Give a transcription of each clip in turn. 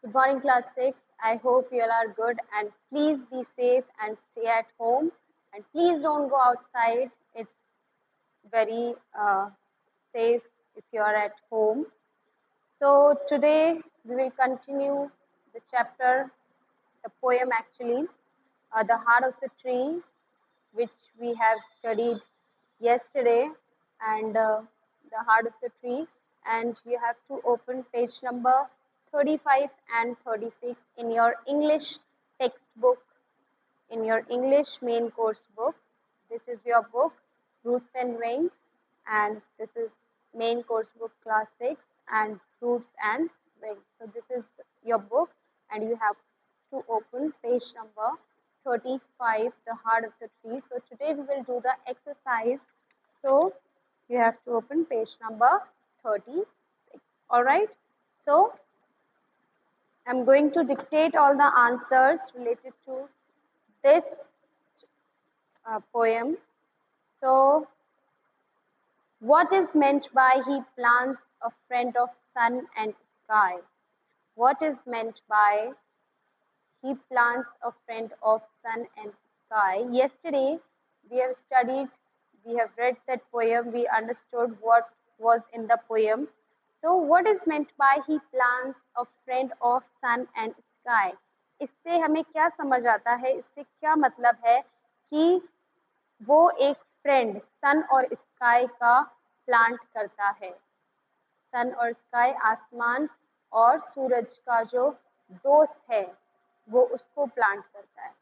Good morning, class 6. I hope you all are good and please be safe and stay at home. And please don't go outside. It's very safe if you are at home. So today we will continue the chapter, the poem actually, The Heart of the Tree, which we have studied yesterday, and The Heart of the Tree. And you have to open page number 35 and 36 in your English textbook, in your English main course book. This is your book, Roots and Wings, and this is main course book class 6 and Roots and Wings. So this is your book, and you have to open page number 35, The Heart of the Tree. So today we will do the exercise. So you have to open page number 36. All right. So I'm going to dictate all the answers related to this poem. So, what is meant by he plants a friend of sun and sky? What is meant by he plants a friend of sun and sky? Yesterday, we have studied, we have read that poem, we understood what was in the poem. So, what is meant by he plants a friend of sun and sky? इससे हमें क्या समझ आता है, इससे क्या मतलब है कि वो एक फ्रेंड सन और स्काई का प्लांट करता है. सन और स्काई, आसमान और सूरज का जो दोस्त है वो उसको प्लांट करता है.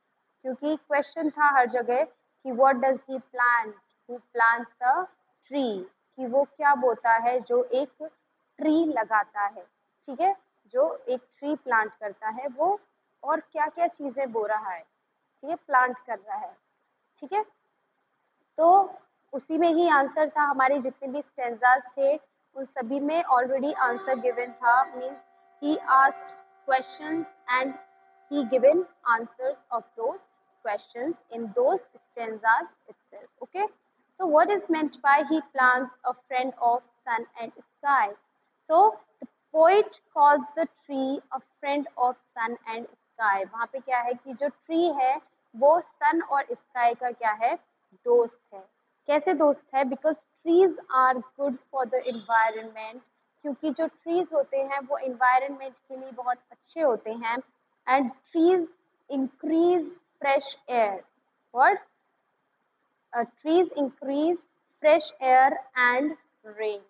क्योंकि क्वेश्चन था हर जगह कि what does he plant, who plants the tree, कि वो क्या बोता है जो एक ट्री लगाता है. ठीक है, जो एक ट्री प्लांट करता है वो और क्या क्या चीजें बो रहा है, ठीक है, प्लांट कर रहा है. ठीक है, तो उसी में ही आंसर था. हमारे जितने भी स्टेंजास थे उन सभी में ऑलरेडी आंसर गिवन था. Means he asked questions and he given answers of those questions in those stanzas itself. Okay, so what is meant by he plants a friend of sun and sky? So the poet calls the tree a friend of sun and sky. वहाँ पे क्या है कि जो tree है वो सन और sky का क्या है, दोस्त है. कैसे दोस्त है? Because trees are good for the environment. क्योंकि जो ट्रीज होते हैं वो इन्वायरमेंट के लिए बहुत अच्छे होते हैं. And trees increase fresh air. What? Trees increase fresh air and rain.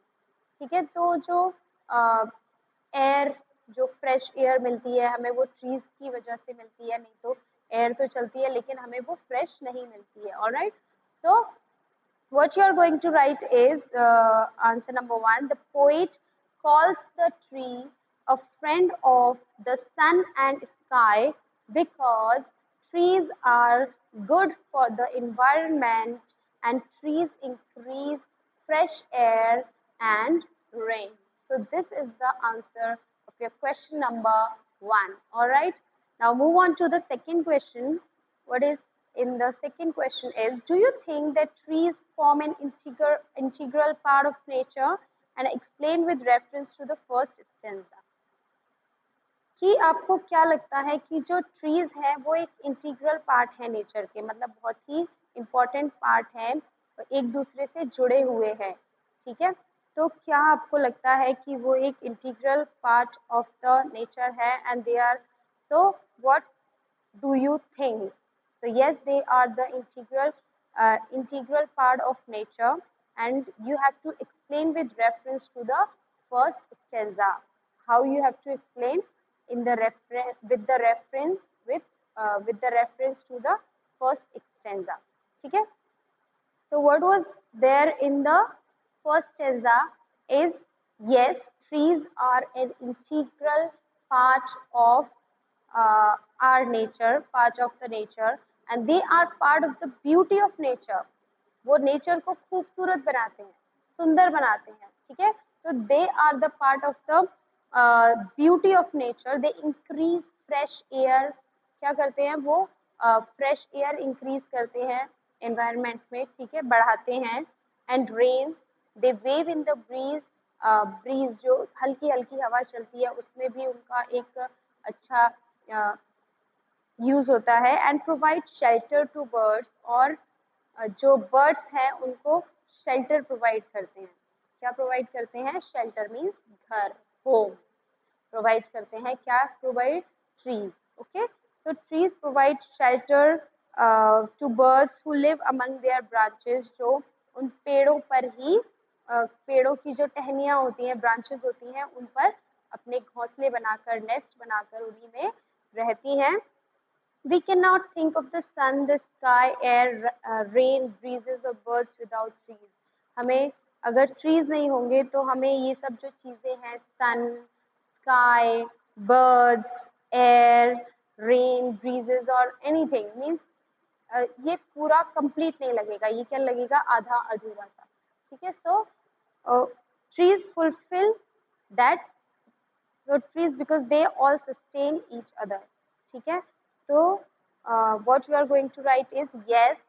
ठीक है, तो जो एयर, जो फ्रेश एयर मिलती है हमें वो ट्रीज की वजह से मिलती है. नहीं तो एयर तो चलती है लेकिन हमें वो फ्रेश नहीं मिलती है. Alright, so what you are going to write is answer number 1. The poet calls the tree a friend of the sun and sky because trees are good for the environment and trees increase fresh air and rain. So this is the answer of your question number 1. All right. Now move on to the second question. What is in the second question is, do you think that trees form an integral part of nature? And explain with reference to the first stanza. कि आपको क्या लगता है कि जो trees है वो एक इंटीग्रल पार्ट है नेचर के, मतलब बहुत ही इम्पोर्टेंट पार्ट है, एक दूसरे से जुड़े हुए हैं. ठीक है, तो क्या आपको लगता है कि वो एक integral part of the nature है? And they are, so what do you think? So yes, they are the integral part of nature, and you have to explain with reference to the first stanza. How you have to explain? In the with the reference to the first stanza. ठीक है, so what was there in the first stanza is, yes, trees are an integral part of our nature, part of the nature, and they are part of the beauty of nature. वो nature को खूबसूरत बनाते हैं, सुंदर बनाते हैं. ठीक है, तो they are the part of the beauty of nature. They increase fresh air. क्या करते हैं वो? फ्रेश एयर इंक्रीज करते हैं एनवायरनमेंट में. ठीक है, बढ़ाते हैं. And rains, they wave in the breeze. Breeze जो हल्की हल्की हवा चलती है उसमें भी उनका एक अच्छा यूज होता है। And provide shelter to birds, और जो बर्ड्स हैं उनको शेल्टर प्रोवाइड करते हैं। क्या प्रोवाइड करते हैं? शेल्टर मीन्स घर, होम प्रोवाइड करते हैं। क्या provide? Trees. Okay, so trees provide shelter to birds who live among their branches, जो उन पेड़ों पर ही पेड़ों की जो टहनियाँ होती हैं, ब्रांचेस होती हैं, उन पर अपने घोंसले बनाकर, नेस्ट बनाकर उन्हीं में रहती हैं। We cannot think of the sun, the sky, air, rain, breezes or birds without trees. हमें अगर ट्रीज नहीं होंगे तो हमें ये सब जो चीज़ें हैं, sun, sky, birds, air, rain, breezes और एनीथिंग मीन्स ये पूरा कंप्लीट नहीं लगेगा। ये क्या लगेगा? आधा अधूरा सा। ठीक है, सो trees fulfill that, so trees because they all sustain each other. ठीक है, तो what you are going to write is yes,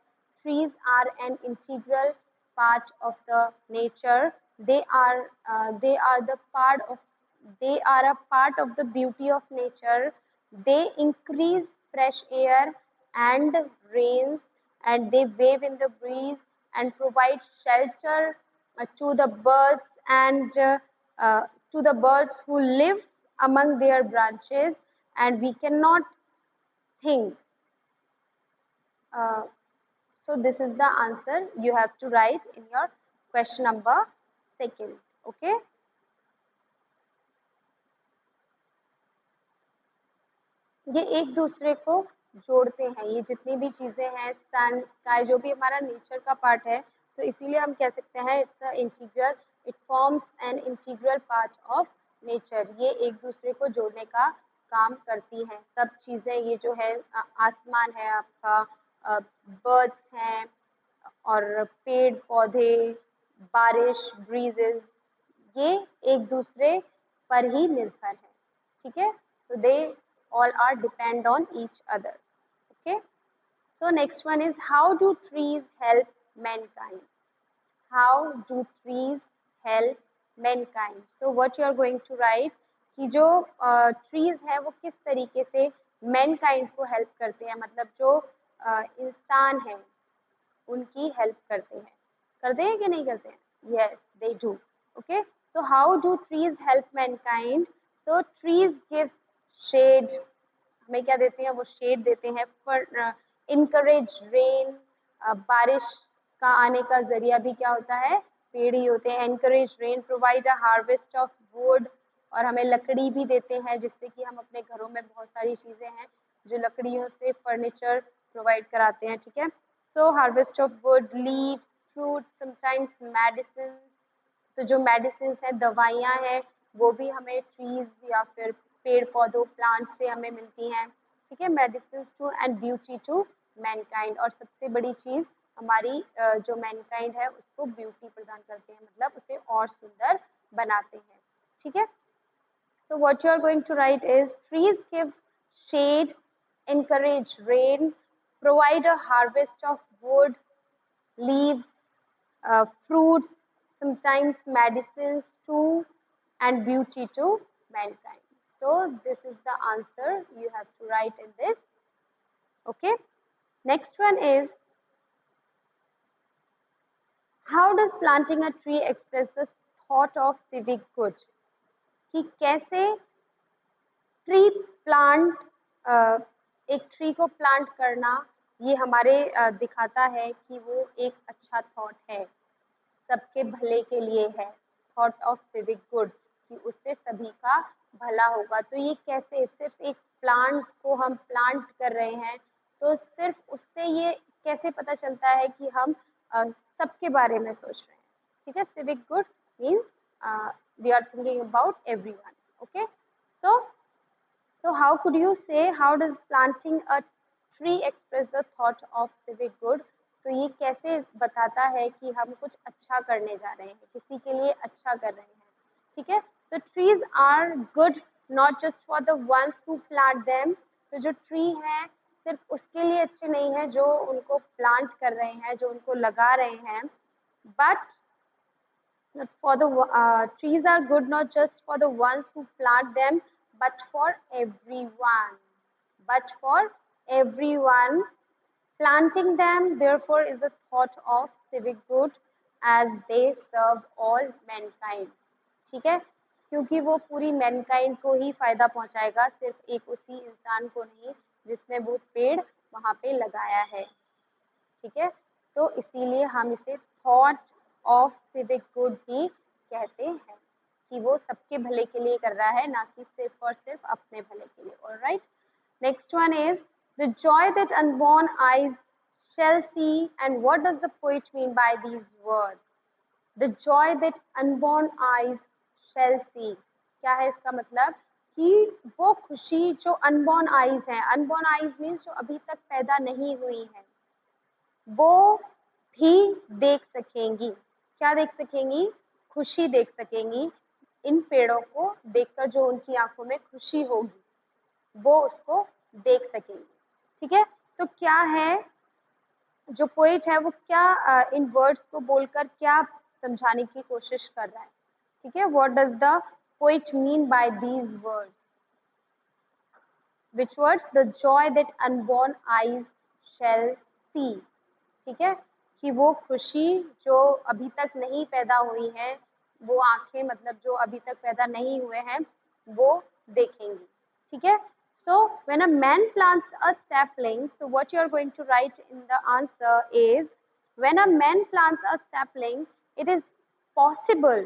trees are an integral part of the nature. They are the part of, they are a part of the beauty of nature. They increase fresh air and rains, and they wave in the breeze and provide shelter to the birds and to the birds who live among their branches. And we cannot think. Uh, so this is the answer you have to write in your question number second. Okay. ये एक दूसरे को जोड़ते हैं, ये जितनी भी चीजें हैं, सन, स्काई, जो भी हमारा नेचर का पार्ट है, तो इसीलिए हम कह सकते हैं it's integral, it forms an integral part of nature. ये एक दूसरे को जोड़ने का काम करती हैं सब चीजें। ये जो है आसमान है आपका, बर्ड्स हैं, और पेड़ पौधे, बारिश, ब्रीजेस, ये एक दूसरे पर ही निर्भर है। ठीक है, so they all are depend on each other. Okay, so next one is how do trees help mankind? How do trees help mankind? So what you are going to write कि जो trees है वो किस तरीके से mankind को help करते हैं, मतलब जो इंसान है उनकी हेल्प करते हैं कि नहीं करते हैं? Yes, they do. Okay, so how do trees help mankind? So trees give shade, हमें क्या देते हैं? वो शेड देते हैं। फॉर इनकरेज रेन, बारिश का आने का जरिया भी क्या होता है? पेड़ ही होते हैं। Encourage rain, provide a harvest of would, और हमें लकड़ी भी देते हैं, जिससे कि हम अपने घरों में बहुत सारी चीजें हैं जो लकड़ियों से फर्नीचर प्रोवाइड कराते हैं। ठीक है, so harvest of wood, leaves, fruits, sometimes medicines. तो जो मेडिसिन है, दवाइयाँ हैं, वो भी हमें ट्रीज या फिर पेड़ पौधों, प्लांट्स से हमें मिलती हैं। ठीक है, medicine to and beauty to mankind, और सबसे बड़ी चीज हमारी जो मैनकाइंड है उसको ब्यूटी प्रदान करते हैं, मतलब उसे और सुंदर बनाते हैं। ठीक है, so what you are going to write is trees give shade, encourage rain, provide a harvest of wood, leaves, fruits, sometimes medicines too, and beauty to mankind. So this is the answer you have to write in this. Okay. Next one is, how does planting a tree express the thought of civic good? कि कैसे tree plant, एक tree को plant करना ये हमारे दिखाता है कि वो एक अच्छा थॉट है, सबके भले के लिए है, थॉट ऑफ सिविक गुड, कि उससे सभी का भला होगा। तो ये कैसे, सिर्फ एक प्लांट को हम प्लांट कर रहे हैं, तो सिर्फ उससे ये कैसे पता चलता है कि हम सबके बारे में सोच रहे हैं। ठीक है, civic good means we are thinking about everyone. Okay, so how could you say, how does planting a tree express the thought of civic good? तो ये कैसे बताता है कि हम कुछ अच्छा करने जा रहे हैं, किसी के लिए अच्छा कर रहे हैं। ठीक है, तो trees are good not just for the ones who plant them. तो जो ट्री है सिर्फ उसके लिए अच्छे नहीं है जो उनको प्लांट कर रहे हैं, जो उनको लगा रहे हैं, but for the trees are good not just for the ones who plant them, but for everyone. But for everyone. Planting them, therefore, is a thought of civic good as they serve all mankind. ठीक है, क्योंकि वो पूरी Mankind को ही फायदा पहुंचाएगा, सिर्फ एक उसी इंसान को नहीं जिसने वो पेड़ वहां पे लगाया है। ठीक है, तो इसीलिए हम इसे थॉट ऑफ सिविक गुड ही कहते हैं कि वो सबके भले के लिए कर रहा है, ना कि सिर्फ और सिर्फ अपने भले के लिए। Alright, next one is the joy that unborn eyes shall see, and what does the poet mean by these words? The joy that unborn eyes shall see. क्या है इसका मतलब? कि वो खुशी जो अनबॉर्न आईज हैं, अनबॉर्न आईज मीन्स जो अभी तक पैदा नहीं हुई हैं, वो भी देख सकेंगी। क्या देख सकेंगी? खुशी देख सकेंगी। इन पेड़ों को देखकर जो उनकी आंखों में खुशी होगी, वो उसको देख सकेंगी। ठीक है, तो क्या है जो पोइट है वो क्या इन वर्ड्स को बोलकर क्या समझाने की कोशिश कर रहा है? ठीक है, what does the poet mean by these words? Which words? The joy that unborn eyes shall see. ठीक है, कि वो खुशी जो अभी तक नहीं पैदा हुई है, वो आंखें मतलब जो अभी तक पैदा नहीं हुए हैं, वो देखेंगी। ठीक है, so when a man plants a sapling, so what you are going to write in the answer is, when a man plants a sapling, it is possible,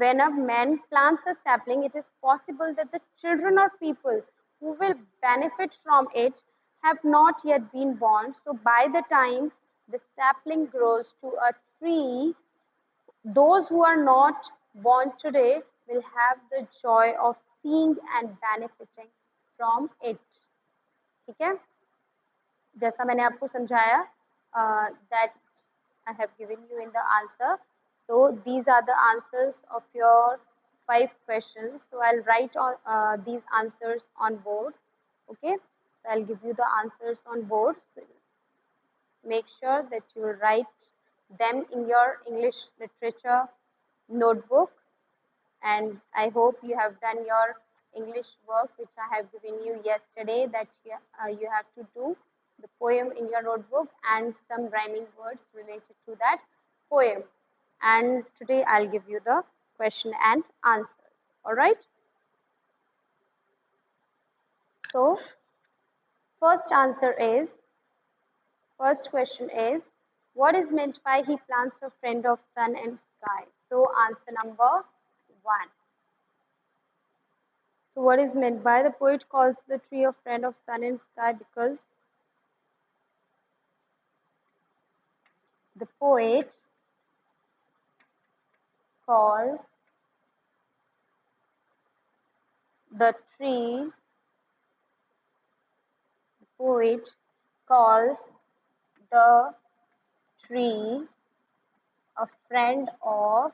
when a man plants a sapling, it is possible that the children or people who will benefit from it have not yet been born. So by the time the sapling grows to a tree, those who are not born today will have the joy of seeing and benefiting from it. ठीक है, जैसा मैंने आपको समझाया, that I have given you in the answer. So these are the answers of your 5 questions. So I'll write all these answers on board. Okay, so I'll give you the answers on board. So make sure that you write them in your English literature notebook, and I hope you have done your English work which I have given you yesterday, that you have to do the poem in your notebook and some rhyming words related to that poem. And today I'll give you the question and answers. All right. So first question is, what is meant by he plants a friend of sun and sky? So answer number 1. So what is meant by, the poet calls the tree a friend of sun and sky because the poet calls the tree, the poet calls the tree a friend of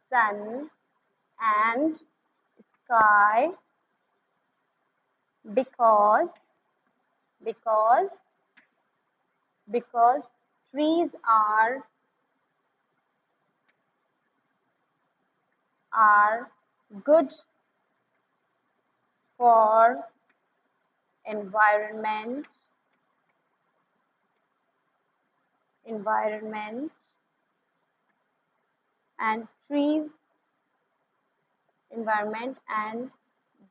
sun and sky because trees are good for environment and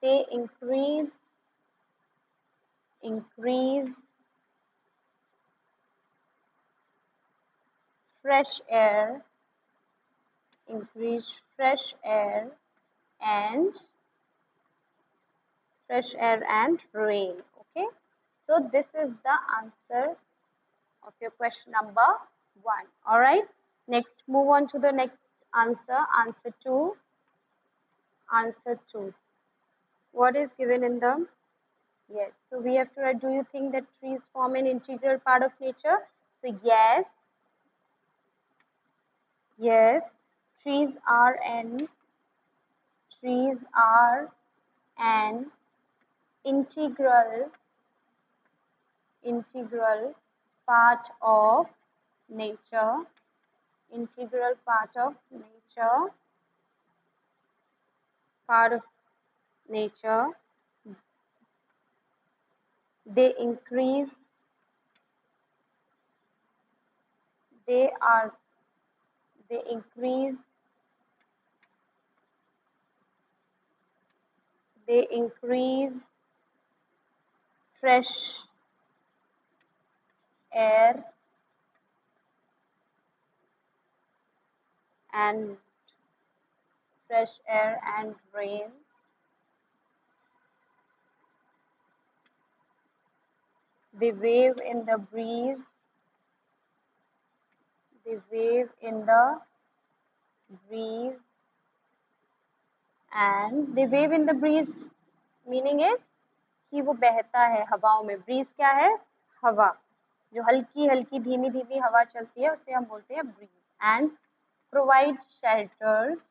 they increase fresh air and rain. Okay, so this is the answer of your question number 1. All right, next move on to the next answer. Answer 2. What is given in the, yes, so we have to write, do you think that trees form an integral part of nature? So yes, trees are an integral part of nature, part of nature. They increase, they are, they increase, they increase fresh air and rain. They wave in the breeze. They wave in the breeze and they wave in the breeze meaning is कि वो बहता है हवाओं में. Bridge क्या है? हवा. जो हल्की हल्की धीमी धीमी हवा चलती है उसे हम बोलते हैं breeze. And provide shelters,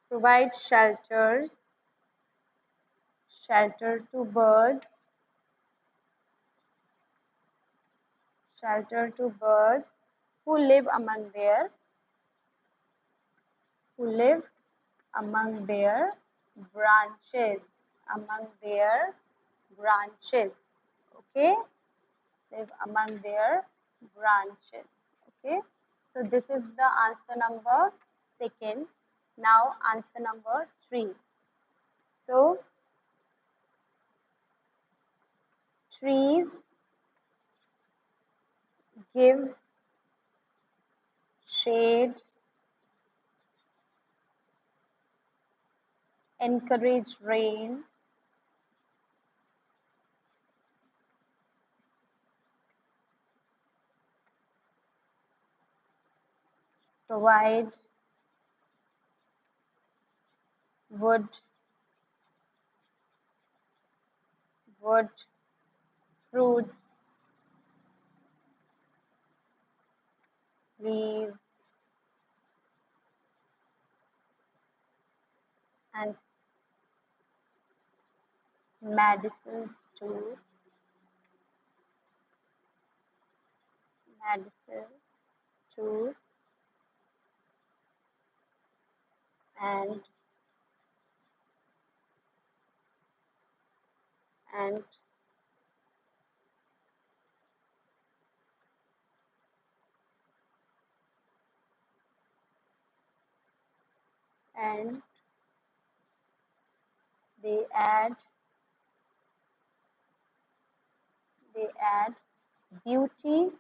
provide shelters, shelter to birds, shelter to birds who live among their, who live among their branches, among their branches. Okay, live among their branches. Okay, so this is the answer number 2. Now answer number 3. So trees give shade, encourage rain, provide wood, fruits, leaves, and medicines too. Medicines too. And and they add beauty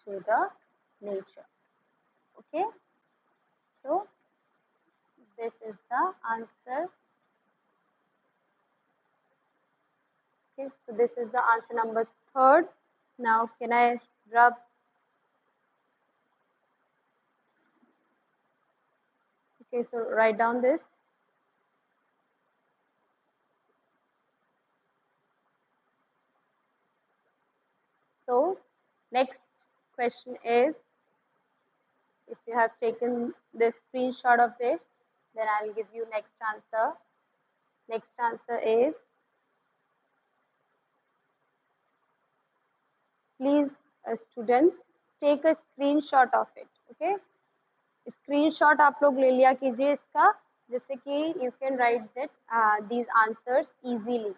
to the nature. Okay, so this is the answer. Okay, so this is the answer number 3. Now can I rub? Okay, so write down this. So next question is, if you have taken the screenshot of this, then I'll give you next answer. Next answer is, please students take a screenshot of it. Okay, screenshot आप लोग ले लिया कीजिए इसका, जिससे कि you can write that these answers easily.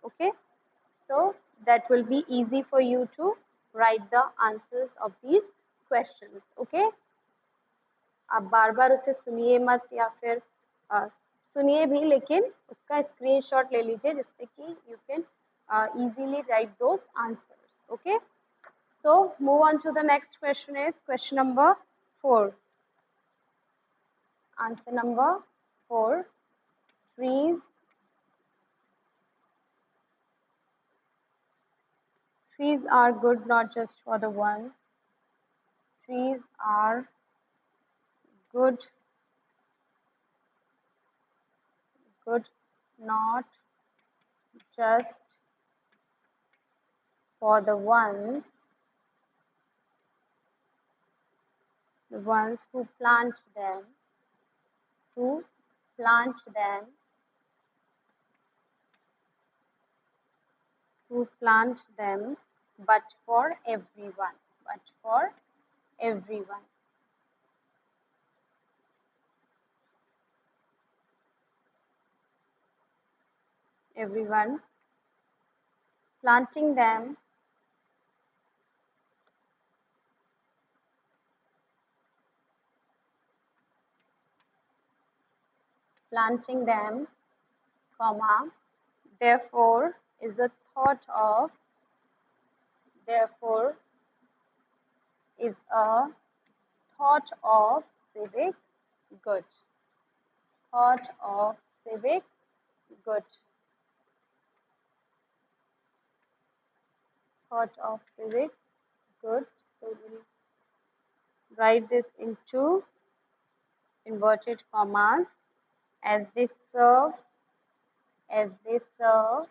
Okay, so that will be easy for you to write the answers of these questions. Okay, आप बार बार उसे सुनिए मत या फिर सुनिए भी, लेकिन उसका स्क्रीनशॉट ले लीजिए जिससे कि you can easily write those answers. Okay, so move on to the next question. Is question number 4. Answer number 4. Trees are good not just for the ones. Trees are good not just for the ones who plant them, but for everyone, but for everyone. Everyone, planting them, planting them, comma, therefore is a thought of, therefore is a thought of civic good, thought of civic good, thought of civic good. So we'll write this into inverted commas, as they serve, as they serve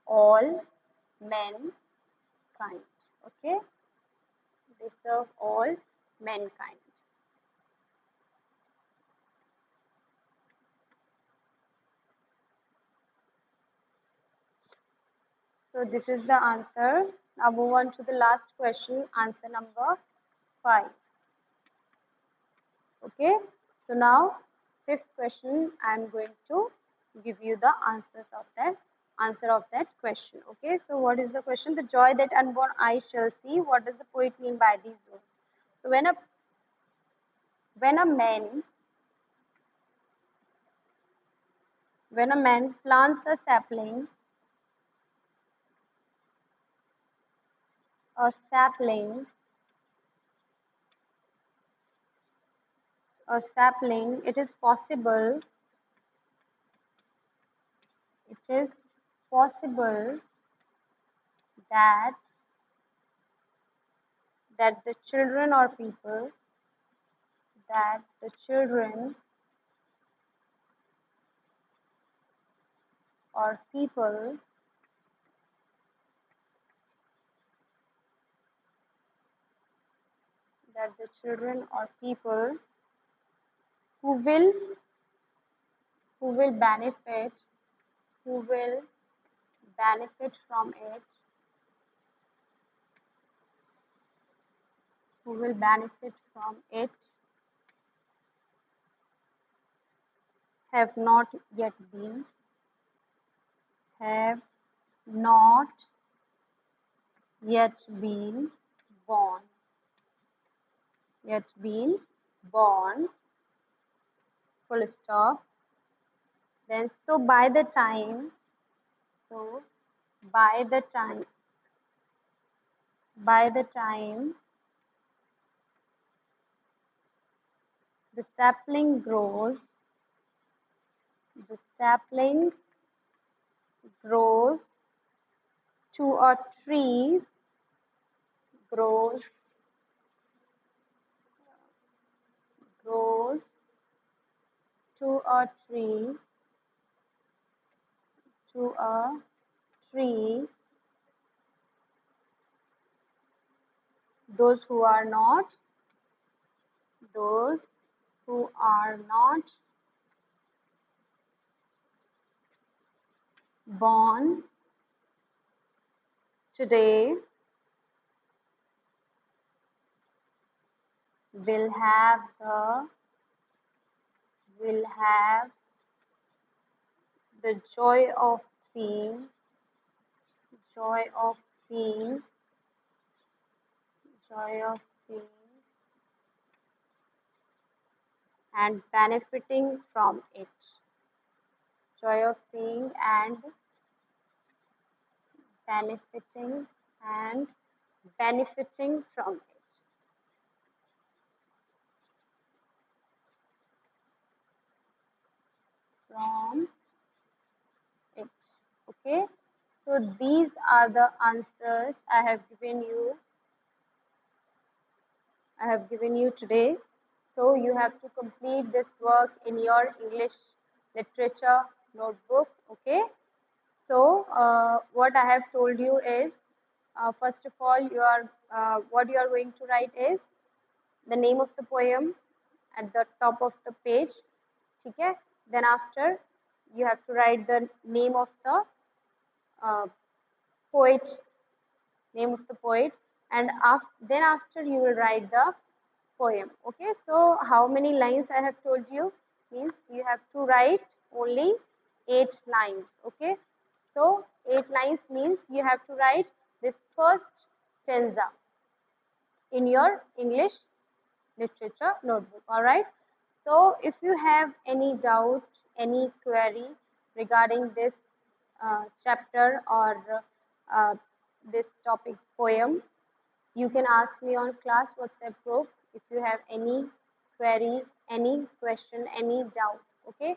all mankind. Okay, they serve all mankind. So this is the answer. Now move on to the last question, answer number 5. Okay, so now fifth question, I'm going to give you the answer of that question. Okay, so what is the question? The joy that unborn eyes shall see. What does the poet mean by these words? So when a man when a man plants a sapling, it is possible, it is possible that the children or people, that the children or people that the children or people who will who will benefit who will benefit from it who will benefit from it have not yet been have not yet been born, yet been born, full stop. Then so by the time, so by the time, by the time the sapling grows, the sapling grows to a tree, grows grows to a tree, to a tree. Those who are not, those who are not born today will have the will have the joy of seeing, joy of seeing, joy of seeing and benefiting from it. Joy of seeing and benefiting and benefiting from it. From it. Okay. So these are the answers I have given you. I have given you today. So you have to complete this work in your English literature notebook. Okay. So what I have told you is, first of all, what you are going to write is the name of the poem at the top of the page. Okay. Then after you have to write the name of the poet name of the poet, and then after you will write the poem. Okay, so how many lines I have told you? Means you have to write only 8 lines. Okay, so 8 lines means you have to write this first stanza in your English literature notebook. All right. So if you have any doubt, any query regarding this chapter or uh, this topic poem, you can ask me on class WhatsApp group if you have any query, any question, any doubt. Okay.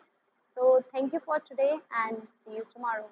So thank you for today and see you tomorrow.